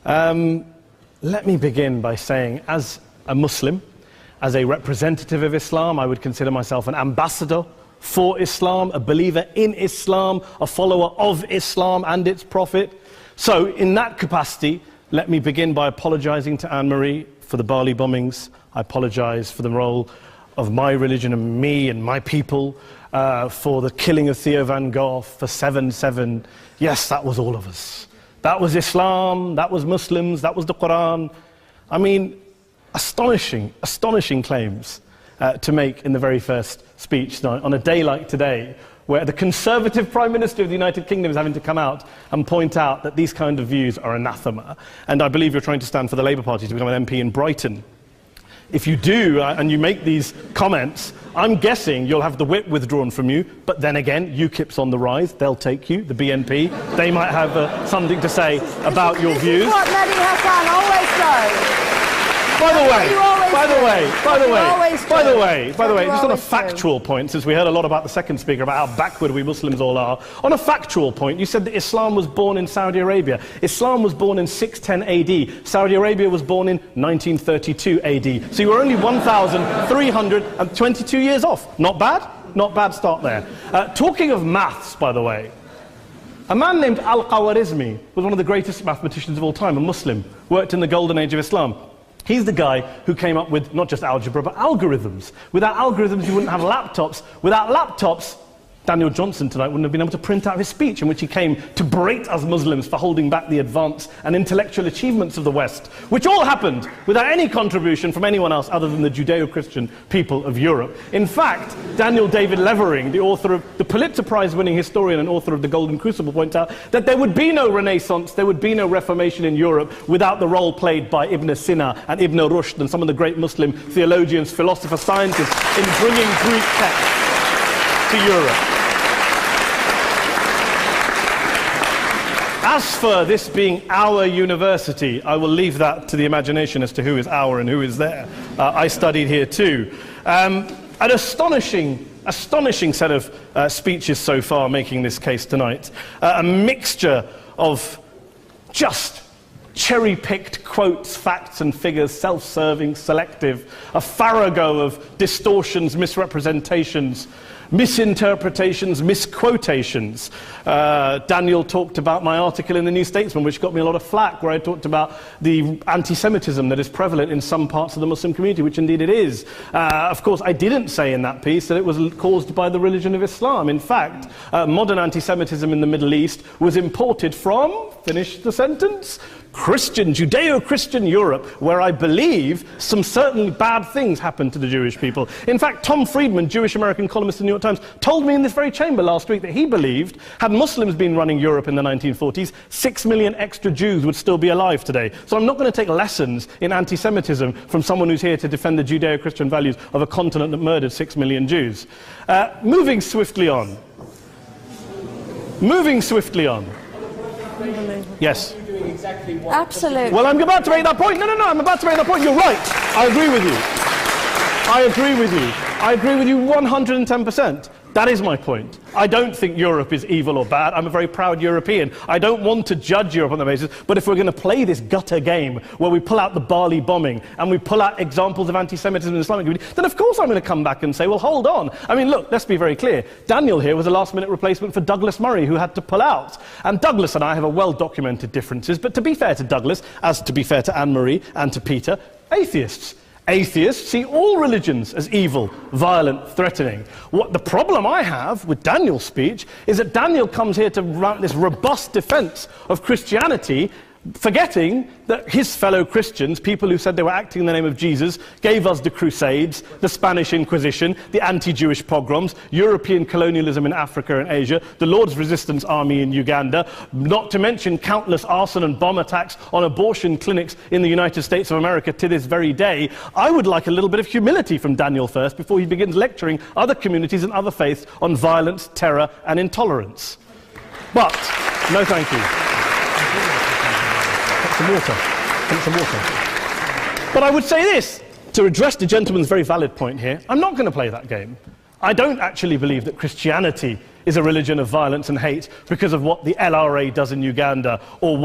Let me begin by saying, as a Muslim, as a representative of Islam, I would consider myself an ambassador for Islam, a believer in Islam, a follower of Islam and its Prophet. So, in that capacity, let me begin by apologizing to Anne-Marie for the Bali bombings. I apologize for the role of my religion and me and my people, for the killing of Theo van Gogh, for 7/7. Yes, that was all of us. That was Islam, that was Muslims, that was the Quran. I mean, astonishing claims to make in the very first speech tonight, on a day like today, where the Conservative Prime Minister of the United Kingdom is having to come out and point out that these kind of views are anathema. And I believe you're trying to stand for the Labour Party to become an MP in Brighton. If you do, and you make these comments, I'm guessing you'll have the whip withdrawn from you, but then again, UKIP's on the rise, they'll take you, the BNP, they might have something to say about your views. This is what Mematahkan always does. By the way, just on a factual point, since we heard a lot about the second speaker, about how backward we Muslims all are, on a factual point, you said that Islam was born in Saudi Arabia. Islam was born in 610 AD. Saudi Arabia was born in 1932 AD. So you were only 1,322 years off. Not bad? Not bad start there. Talking of maths, by the way, a man named Al-Khwarizmi was one of the greatest mathematicians of all time, a Muslim, worked in the golden age of Islam. He's the guy who came up with not just algebra, but algorithms. Without algorithms, you wouldn't have laptops. Without laptops, Daniel Johnson tonight wouldn't have been able to print out his speech in which he came to berate us Muslims for holding back the advance and intellectual achievements of the West, which all happened without any contribution from anyone else other than the Judeo-Christian people of Europe. In fact, Daniel David Levering, the author of the Pulitzer Prize-winning historian and author of The Golden Crucible, points out that there would be no Renaissance, there would be no Reformation in Europe without the role played by Ibn Sina and Ibn Rushd and some of the great Muslim theologians, philosophers, scientists in bringing Greek texts to Europe. As for this being our university, I will leave that to the imagination as to who is our and who is there. I studied here too. An astonishing set of speeches so far making this case tonight. A mixture of just cherry-picked quotes, facts and figures, self-serving, selective, a farrago of distortions, misrepresentations, misinterpretations, misquotations. Daniel talked about my article in the New Statesman, which got me a lot of flack, where I talked about the anti-Semitism that is prevalent in some parts of the Muslim community, which indeed it is. Of course, I didn't say in that piece that it was caused by the religion of Islam. In fact, modern anti-Semitism in the Middle East was imported from, finish the sentence, Judeo-Christian Europe, where I believe some certainly bad things happened to the Jewish people. In fact, Tom Friedman, Jewish-American columnist in the New York Times, told me in this very chamber last week that he believed, had Muslims been running Europe in the 1940s, 6 million extra Jews would still be alive today. So I'm not going to take lessons in anti-Semitism from someone who's here to defend the Judeo-Christian values of a continent that murdered 6 million Jews. Moving swiftly on. Yes. Absolutely. Well, I'm about to make that point. No, I'm about to make that point. You're right. I agree with you. I agree with you 110%. That is my point. I don't think Europe is evil or bad. I'm a very proud European. I don't want to judge Europe on that basis, but if we're going to play this gutter game where we pull out the Bali bombing and we pull out examples of anti-Semitism in the Islamic community, then of course I'm going to come back and say, well, hold on. I mean, look, let's be very clear. Daniel here was a last-minute replacement for Douglas Murray, who had to pull out. And Douglas and I have a well-documented differences, but to be fair to Douglas, as to be fair to Anne-Marie and to Peter, atheists. Atheists see all religions as evil, violent, threatening. What the problem I have with Daniel's speech is that Daniel comes here to run this robust defense of Christianity, forgetting that his fellow Christians, people who said they were acting in the name of Jesus, gave us the Crusades, the Spanish Inquisition, the anti-Jewish pogroms, European colonialism in Africa and Asia, the Lord's Resistance Army in Uganda, not to mention countless arson and bomb attacks on abortion clinics in the United States of America to this very day. I would like a little bit of humility from Daniel first before he begins lecturing other communities and other faiths on violence, terror and intolerance. But, no thank you. Some water. But I would say this, to address the gentleman's very valid point here, I'm not going to play that game. I don't actually believe that Christianity is a religion of violence and hate because of what the LRA does in Uganda, or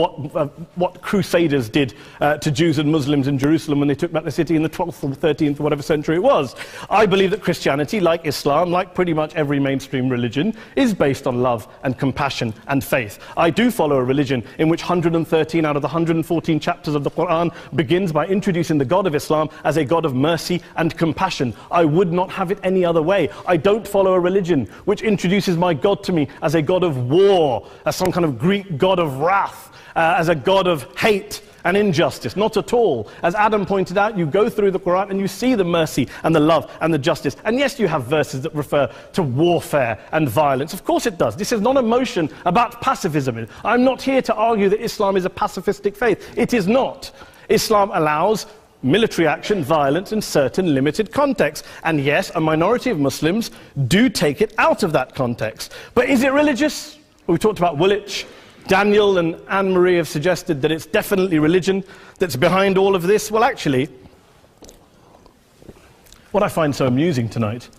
what Crusaders did to Jews and Muslims in Jerusalem when they took back the city in the 12th or 13th or whatever century it was. I believe that Christianity, like Islam, like pretty much every mainstream religion, is based on love and compassion and faith. I do follow a religion in which 113 out of the 114 chapters of the Quran begins by introducing the God of Islam as a God of mercy and compassion. I would not have it any other way. I don't follow a religion which introduces my God to me as a God of war, as some kind of Greek God of wrath, as a God of hate and injustice. Not at all. As Adam pointed out, you go through the Quran and you see the mercy and the love and the justice. And yes, you have verses that refer to warfare and violence. Of course it does. This is not a motion about pacifism. I'm not here to argue that Islam is a pacifistic faith. It is not. Islam allows military action, violence in certain limited contexts. And yes, a minority of Muslims do take it out of that context. But is it religious? We talked about Woolwich. Daniel and Anne-Marie have suggested that it's definitely religion that's behind all of this. Well, actually, what I find so amusing tonight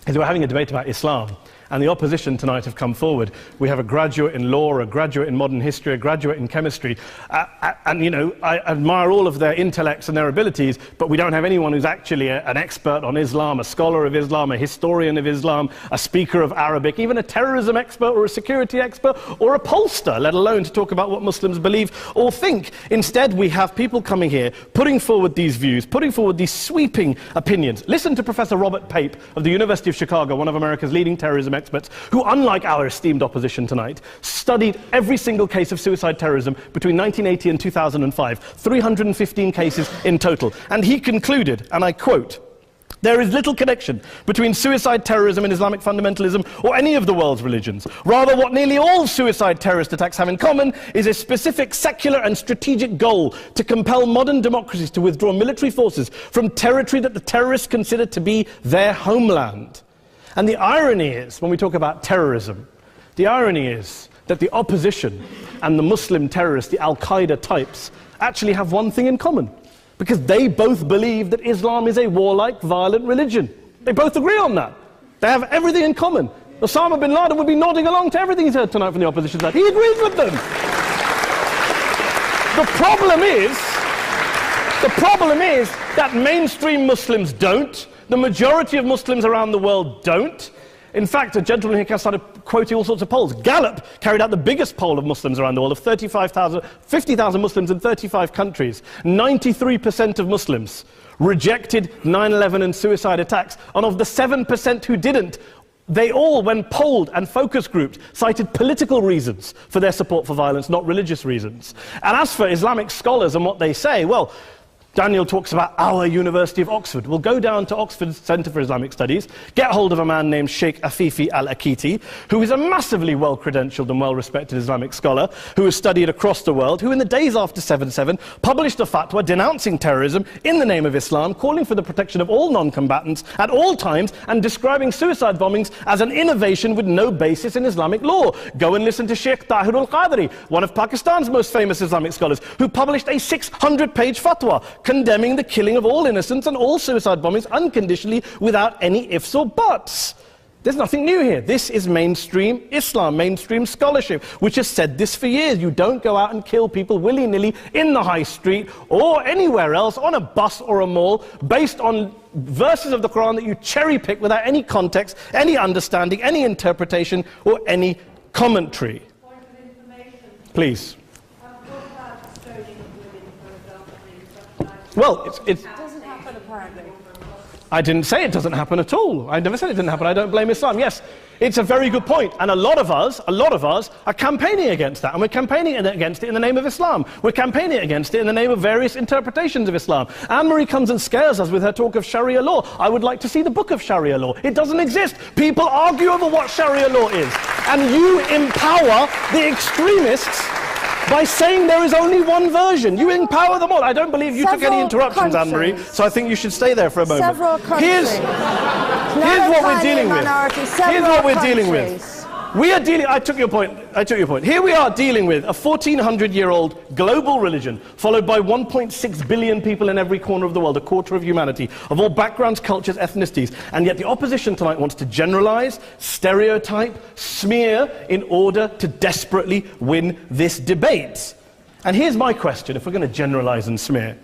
is we're having a debate about Islam, and the opposition tonight have come forward. We have a graduate in law, a graduate in modern history, a graduate in chemistry, and you know, I admire all of their intellects and their abilities, but we don't have anyone who's actually an expert on Islam, a scholar of Islam, a historian of Islam, a speaker of Arabic, even a terrorism expert or a security expert or a pollster, let alone to talk about what Muslims believe or think. Instead, we have people coming here, putting forward these views, putting forward these sweeping opinions. Listen to Professor Robert Pape of the University of Chicago, one of America's leading terrorism experts, who, unlike our esteemed opposition tonight, studied every single case of suicide terrorism between 1980 and 2005, 315 cases in total. And he concluded, and I quote, "There is little connection between suicide terrorism and Islamic fundamentalism or any of the world's religions. Rather, what nearly all suicide terrorist attacks have in common is a specific secular and strategic goal to compel modern democracies to withdraw military forces from territory that the terrorists consider to be their homeland." And the irony is, when we talk about terrorism, the irony is that the opposition and the Muslim terrorists, the Al-Qaeda types, actually have one thing in common. Because they both believe that Islam is a warlike, violent religion. They both agree on that. They have everything in common. Osama bin Laden would be nodding along to everything he's heard tonight from the opposition side. He agrees with them. The problem is that mainstream Muslims don't. The majority of Muslims around the world don't. In fact, a gentleman here started quoting all sorts of polls. Gallup carried out the biggest poll of Muslims around the world, of 50,000 Muslims in 35 countries. 93% of Muslims rejected 9/11 and suicide attacks. And of the 7% who didn't, they all, when polled and focus grouped, cited political reasons for their support for violence, not religious reasons. And as for Islamic scholars and what they say, well, Daniel talks about our University of Oxford. We'll go down to Oxford Centre for Islamic Studies, get hold of a man named Sheikh Afifi al-Akiti, who is a massively well-credentialed and well-respected Islamic scholar, who has studied across the world, who in the days after 7/7 published a fatwa denouncing terrorism in the name of Islam, calling for the protection of all non-combatants at all times, and describing suicide bombings as an innovation with no basis in Islamic law. Go and listen to Sheikh Tahir al-Qadri, one of Pakistan's most famous Islamic scholars, who published a 600-page fatwa condemning the killing of all innocents and all suicide bombings unconditionally without any ifs or buts. There's nothing new here. This is mainstream Islam, mainstream scholarship, which has said this for years. You don't go out and kill people willy-nilly in the high street or anywhere else, on a bus or a mall, based on verses of the Quran that you cherry-pick without any context, any understanding, any interpretation, or any commentary. Point of information. Please. Well, it doesn't happen apparently. I didn't say it doesn't happen at all. I never said it didn't happen. I don't blame Islam. Yes, it's a very good point. And a lot of us are campaigning against that. And we're campaigning against it in the name of Islam. We're campaigning against it in the name of various interpretations of Islam. Anne-Marie comes and scares us with her talk of Sharia law. I would like to see the book of Sharia law. It doesn't exist. People argue over what Sharia law is. And you empower the extremists by saying there is only one version. You empower them all. I don't believe you took any interruptions, Anne-Marie, so I think you should stay there for a moment. Several countries. Here's what we're dealing with. Here's what we're dealing with. We are dealing, I took your point. Here we are dealing with a 1400-year-old global religion followed by 1.6 billion people in every corner of the world, a quarter of humanity, of all backgrounds, cultures, ethnicities. And yet the opposition tonight wants to generalize, stereotype, smear in order to desperately win this debate. And here's my question, if we're going to generalize and smear.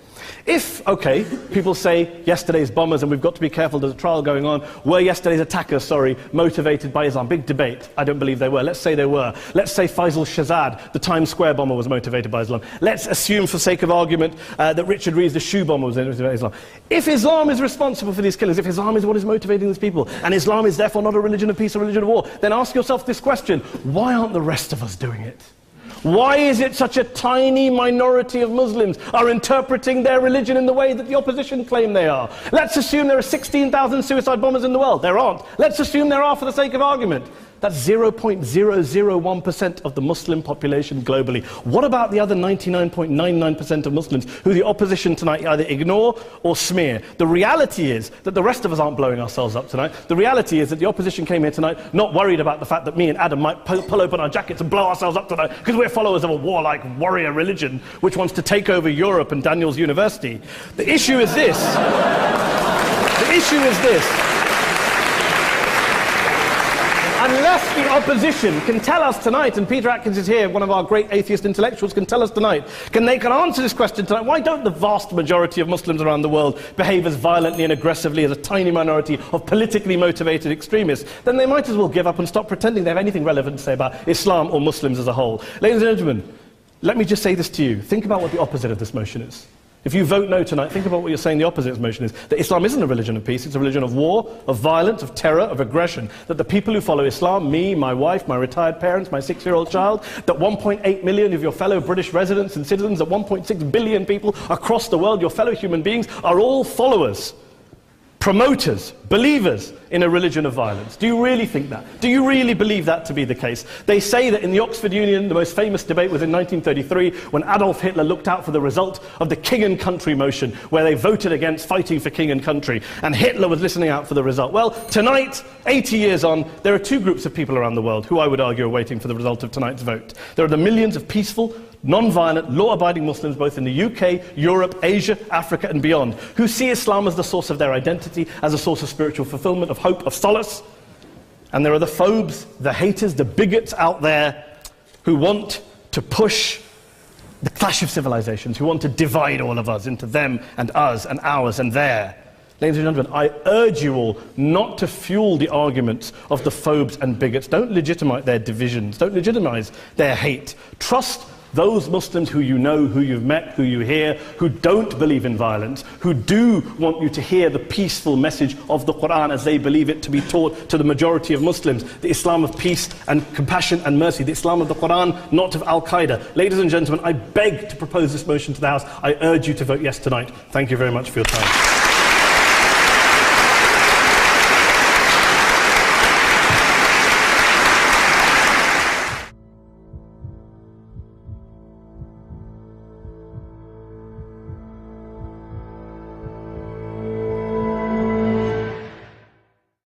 If, okay, people say yesterday's bombers, and we've got to be careful, there's a trial going on, were yesterday's attackers, motivated by Islam? Big debate. I don't believe they were. Let's say they were. Let's say Faisal Shahzad, the Times Square bomber, was motivated by Islam. Let's assume, for sake of argument, that Richard Reeves, the shoe bomber, was motivated by Islam. If Islam is responsible for these killings, if Islam is what is motivating these people, and Islam is therefore not a religion of peace, a religion of war, then ask yourself this question: why aren't the rest of us doing it? Why is it such a tiny minority of Muslims are interpreting their religion in the way that the opposition claim they are? Let's assume there are 16,000 suicide bombers in the world. There aren't. Let's assume there are for the sake of argument. That's 0.001% of the Muslim population globally. What about the other 99.99% of Muslims who the opposition tonight either ignore or smear? The reality is that the rest of us aren't blowing ourselves up tonight. The reality is that the opposition came here tonight not worried about the fact that me and Adam might pull open our jackets and blow ourselves up tonight because we're followers of a warlike warrior religion which wants to take over Europe and Daniel's university. The issue is this. The issue is this. Unless the opposition can tell us tonight, and Peter Atkins is here, one of our great atheist intellectuals, can tell us tonight, they can answer this question tonight: why don't the vast majority of Muslims around the world behave as violently and aggressively as a tiny minority of politically motivated extremists? Then they might as well give up and stop pretending they have anything relevant to say about Islam or Muslims as a whole. Ladies and gentlemen, let me just say this to you. Think about what the opposite of this motion is. If you vote no tonight, think about what you're saying the opposite of this motion is. That Islam isn't a religion of peace, it's a religion of war, of violence, of terror, of aggression. That the people who follow Islam, me, my wife, my retired parents, my 6-year-old child, that 1.8 million of your fellow British residents and citizens, that 1.6 billion people across the world, your fellow human beings, are all followers, promoters, believers in a religion of violence. Do you really think that? Do you really believe that to be the case? They say that in the Oxford Union, the most famous debate was in 1933, when Adolf Hitler looked out for the result of the King and Country motion, where they voted against fighting for King and Country, and Hitler was listening out for the result. Well, tonight, 80 years on, there are two groups of people around the world who I would argue are waiting for the result of tonight's vote. There are the millions of peaceful, non-violent, law-abiding Muslims both in the UK, Europe, Asia, Africa and beyond, who see Islam as the source of their identity, as a source of spiritual fulfillment, of hope, of solace. And there are the phobes, the haters, the bigots out there who want to push the clash of civilizations, who want to divide all of us into them and us and ours and their. Ladies and gentlemen, I urge you all not to fuel the arguments of the phobes and bigots. Don't legitimize their divisions. Don't legitimize their hate. Trust those Muslims who you know, who you've met, who you hear, who don't believe in violence, who do want you to hear the peaceful message of the Quran as they believe it to be taught to the majority of Muslims, the Islam of peace and compassion and mercy, the Islam of the Quran, not of Al-Qaeda. Ladies and gentlemen, I beg to propose this motion to the House. I urge you to vote yes tonight. Thank you very much for your time.